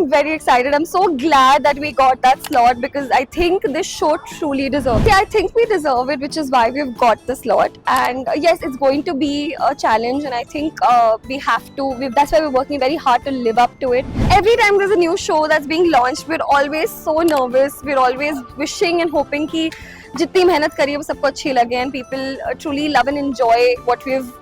I'm very excited. I'm so glad that we got that slot because I think this show truly deserves it. Yeah, I think we deserve it, which is why we've got the slot. And yes, it's going to be a challenge, and I think we have to. That's why we're working very hard to live up to it. Every time there's a new show that's being launched, we're always so nervous. We're always wishing and hoping कि जितनी मेहनत करी है वो सबको अच्छी लगे, and people truly love and enjoy what we've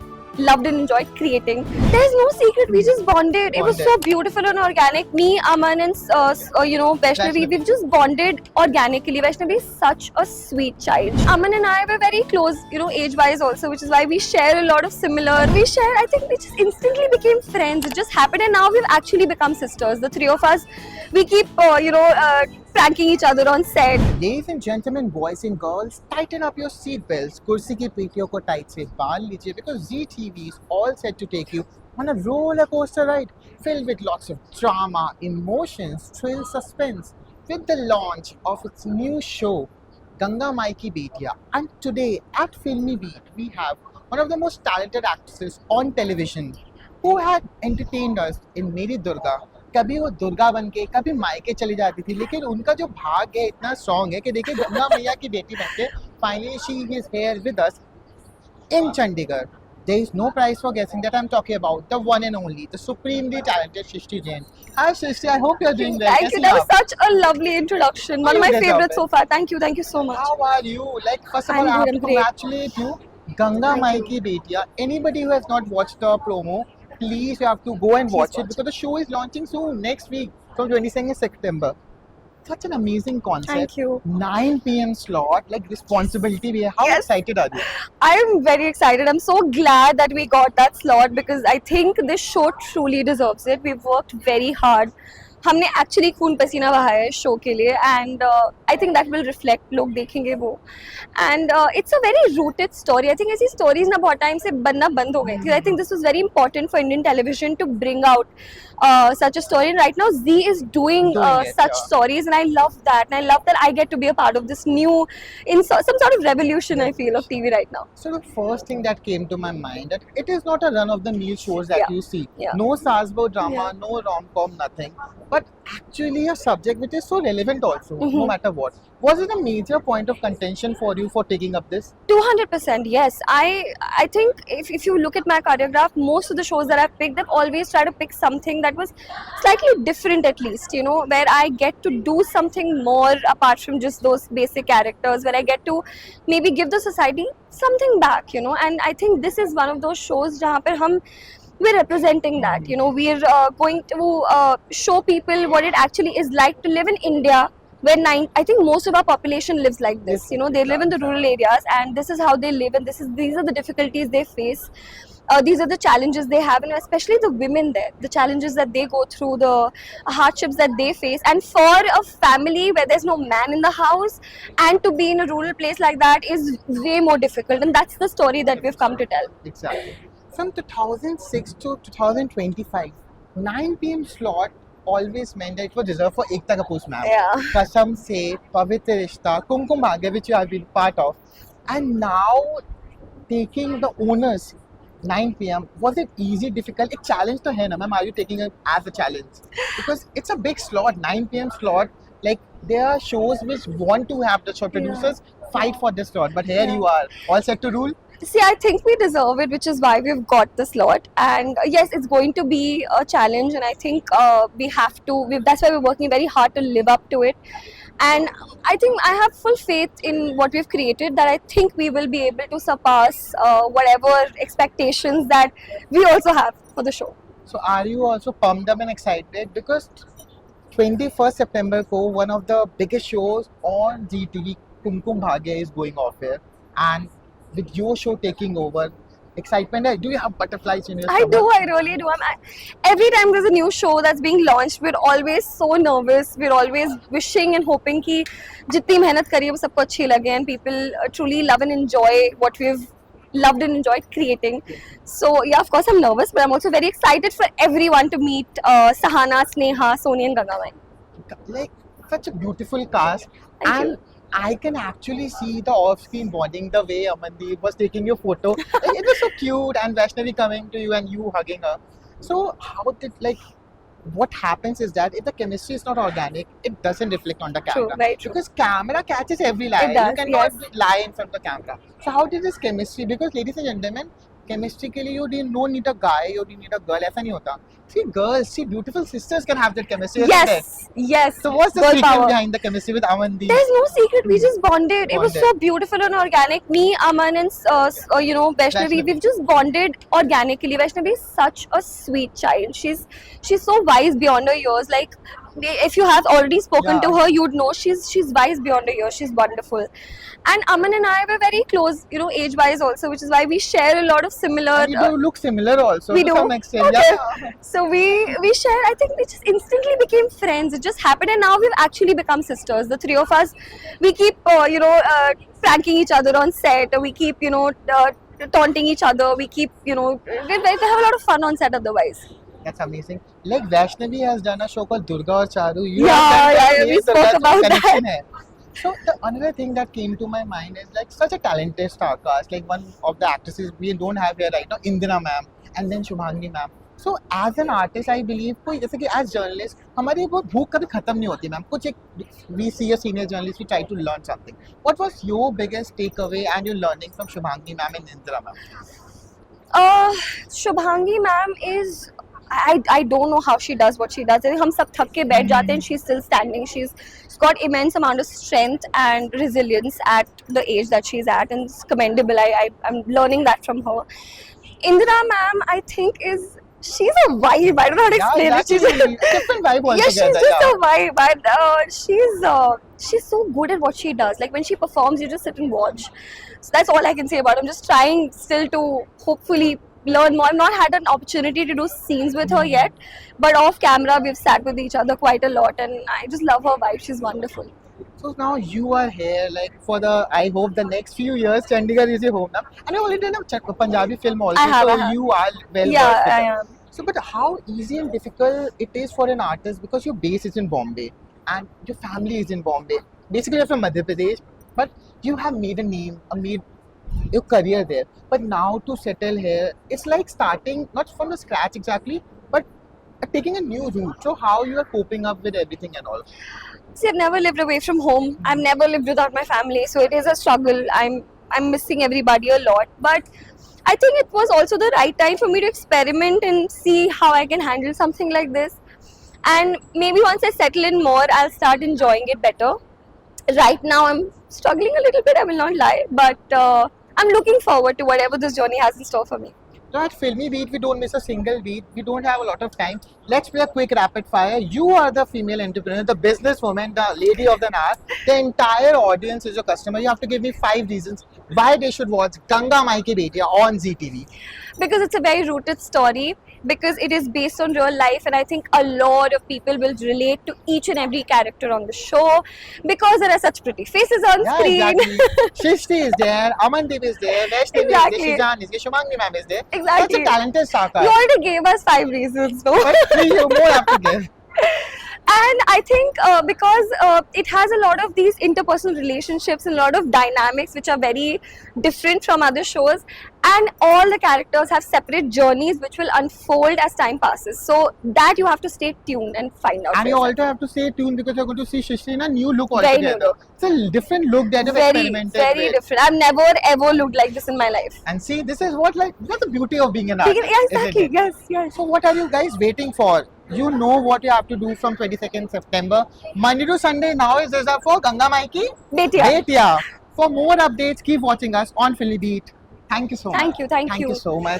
loved and enjoyed creating. There's no secret. We just bonded. It was so beautiful and organic. Me, Aman, and Vaishnavi, we've just bonded organically. Vaishnavi is such a sweet child. Aman and I were very close, age-wise also, which is why we share a lot of similar. I think we just instantly became friends. It just happened, and now we've actually become sisters. The three of us, we keep, pranking each other on set. Ladies and gentlemen, boys and girls, tighten up your seat belts. कुर्सी की पीटियों को tight से बांध लीजिए because ZTV is all set to take you on a roller coaster ride filled with lots of drama, emotions, thrill, suspense with the launch of its new show, Ganga Mai Ki Betiya. And today at Filmy Beat, we have one of the most talented actresses on television who had entertained us in Meri Durga. कभी वो दुर्गा बन के कभी मायके चली जाती थी, लेकिन उनका जो भाग है इतना स्ट्रॉन्ग है कि देखिए गंगा मैया की बेटी बन के finally she is here with us in Chandigarh. There is no prize for guessing that I'm talking about the one and only, the supremely talented Shrishti Jain. Hi Shrishti, I hope you're doing well. Thank you. That was such a lovely introduction. One of my favorites so far. Thank you so much. How are you? Like, first of all, I have to congratulate you. Ganga Mai Ki Betiya. Anybody who has not watched the promo, please, you have to go and watch it because the show is launching soon, next week, from 22nd September. Such an amazing concept. Thank you. 9 p.m. slot, like responsibility. How excited are you? I'm very excited. I'm so glad that we got that slot because I think this show truly deserves it. We've worked very hard. हमने actually खून पसीना बहाया है show के लिए, and I think that will reflect, लोग देखेंगे वो. And it's a very rooted story. I think ऐसी स्टोरीज ना बहुत टाइम से बनना बंद हो गई थी. I think this was very important for Indian television to bring out such a story, and right now Z is doing such stories, and I love that, and I love that I get to be a part of this new, some sort of revolution, I feel, of TV right now. So the first thing that came to my mind, that it is not a run of the mill shows that you see. No Sasbo drama, no rom-com, nothing, but actually a subject which is so relevant also, no matter what. Was it a major point of contention for you for taking up this? 200%, yes. I think if you look at my choreograph, most of the shows that I've picked, I've always tried to pick something that was slightly different, at least, where I get to do something more apart from just those basic characters, where I get to maybe give the society something back, and I think this is one of those shows where we're representing that, we're going to show people what it actually is like to live in India, where I think most of our population lives like this. They live in the rural areas, and this is how they live, and these are the difficulties they face. These are the challenges they have, and especially the women there, the challenges that they go through, the hardships that they face. And for a family where there's no man in the house, and to be in a rural place like that is way more difficult, and that's the story that we've come to tell. Exactly. From 2006 to 2025, 9 p.m. slot always meant that it was reserved for Ekta Kapoor's ma'am. Yeah. Kasam Se, Pavitra Rishta, Kumkum Bhagya, which you have been part of. And now taking the owners 9 p.m. Was it easy, difficult? A challenge to hai na, ma'am. Are you taking it as a challenge? Because it's a big slot, 9 p.m. slot. Like, there are shows which want to have the show producers fight for this slot, but here you are, all set to rule. See, I think we deserve it, which is why we've got the slot. And yes, it's going to be a challenge, and I think we have to. That's why we're working very hard to live up to it. And I think I have full faith in what we've created, that I think we will be able to surpass whatever expectations that we also have for the show. So are you also pumped up and excited? Because 21st September ko one of the biggest shows on ZTV, Kumkum Bhagya, is going off here. And with your show taking over, excitement, do you have butterflies in your stomach? I really do. Every time there's a new show that's being launched, we're always so nervous. We're always wishing and hoping कि जितनी मेहनत करी है वो सबको अच्छी लगे, and people truly love and enjoy what we've loved and enjoyed creating. So yeah, of course I'm nervous, but I'm also very excited for everyone to meet Sahana, Sneha, Soni and Ganga Mai. Like, such a beautiful cast. Thank you. I can actually see the off-screen bonding, the way Amandeep was taking your photo. It was so cute, and Vaishnavi coming to you and you hugging her. So how did, what happens is that if the chemistry is not organic, it doesn't reflect on the True, camera. very true. Because camera catches every lie. It does, You cannot yes. lie in front of the camera. So how did this chemistry? Because ladies and gentlemen, chemistry के लिए you don't need a guy, you don't need a girl. ऐसा नहीं होता. See girls, see beautiful sisters can have that chemistry. isn't it? Yes, yes. So what's the Girl secret power. behind the chemistry with Amandeep? There's no secret. We just bonded. It was Bonded. so beautiful and organic. Me, Aman, and Vaishnavi, Vaishnavi. we've just bonded organically. Vaishnavi is such a sweet child. She's so wise beyond her years. Like, if you have already spoken to Yeah. her, you'd know she's wise beyond her years. She's wonderful. And Aman and I were very close, age-wise also, which is why we share a lot of similar. And you do look similar also we to do. some extent. Okay. Yeah. So we shared. I think we just instantly became friends. It just happened, and now we've actually become sisters. The three of us, we keep pranking each other on set. We keep taunting each other. We keep we have a lot of fun on set otherwise. That's amazing. Like Vaishnavi has done a show called Durga or Charu. You Yeah, have done yeah, that. we Yes, so spoke that's about what that. connection hai. So the another thing that came to my mind is like such a talented star cast. Like one of the actresses we don't have here right now, Indira ma'am, and then Shubhangi ma'am. So as an artist, I believe कोई जैसे कि as journalist हमारी वो भूख कभी खत्म नहीं होती मैम. कुछ एक we see a senior journalist, we try to learn something. What was your biggest takeaway and your learning from Shubhangi ma'am and Indira ma'am? Shubhangi ma'am is. I don't know how she does what she does. हम सब थक के बैठ जाते हैं. She's still standing. She's got immense amount of strength and resilience at the age that she's at, and it's commendable. I'm learning that from her. Indira ma'am, I think she's a vibe. I don't know how to explain it. She's a different vibe altogether. Yeah, she's just a vibe, but she's so good at what she does. Like when she performs, you just sit and watch. So that's all I can say about it. I'm just trying still to hopefully learn more. I've not had an opportunity to do scenes with her yet, but off camera we've sat with each other quite a lot, and I just love her vibe. She's wonderful. So now you are here, like for I hope the next few years, Chandigarh is your home now. And you already done a Punjabi film also, I have. you are well Yeah, versed with I it. am. So, but how easy and difficult it is for an artist because your base is in Bombay and your family is in Bombay. Basically, you're from Madhya Pradesh, but you have made a name, made your career there. But now to settle here, it's like starting not from the scratch exactly, but taking a new route. So, how you are coping up with everything and all? See, I've never lived away from home. I've never lived without my family, so it is a struggle. I'm missing everybody a lot, but I think it was also the right time for me to experiment and see how I can handle something like this. And maybe once I settle in more, I'll start enjoying it better. Right now, I'm struggling a little bit, I will not lie, but I'm looking forward to whatever this journey has in store for me. So at Filmy Beat, we don't miss a single beat. We don't have a lot of time. Let's play a quick rapid fire. You are the female entrepreneur, the businesswoman, the lady of the hour. The entire audience is your customer. You have to give me 5 reasons why they should watch Ganga Mai Ki Betiya on ZTV. Because it's a very rooted story, because it is based on real life, and I think a lot of people will relate to each and every character on the show because there are such pretty faces on screen. Exactly. Shishti is there, Amandeep is there, Vaishnavi Exactly. is there, Shijan is there, Shumangi ma'am is there. Exactly. That's a talented star cast. You already gave us 5 reasons, no? But 3 more have to give. And I think because it has a lot of these interpersonal relationships and a lot of dynamics which are very different from other shows, and all the characters have separate journeys which will unfold as time passes. So that you have to stay tuned and find out. And for you yourself. also have to stay tuned because you're going to see Shishti in a new look Very new altogether. look. It's a different look that you've very, experimented very with. different. I've never ever looked like this in my life. And see, this is what that's the beauty of being an artist. Yeah, exactly. Isn't it? Yes. So what are you guys waiting for? You know what you have to do from 22nd September. Monday to Sunday now is reserved for Ganga Mai Ki Betiya. Betiya. For more updates, keep watching us on Philly Beat. Thank you so much. Thank you. Thank you so much.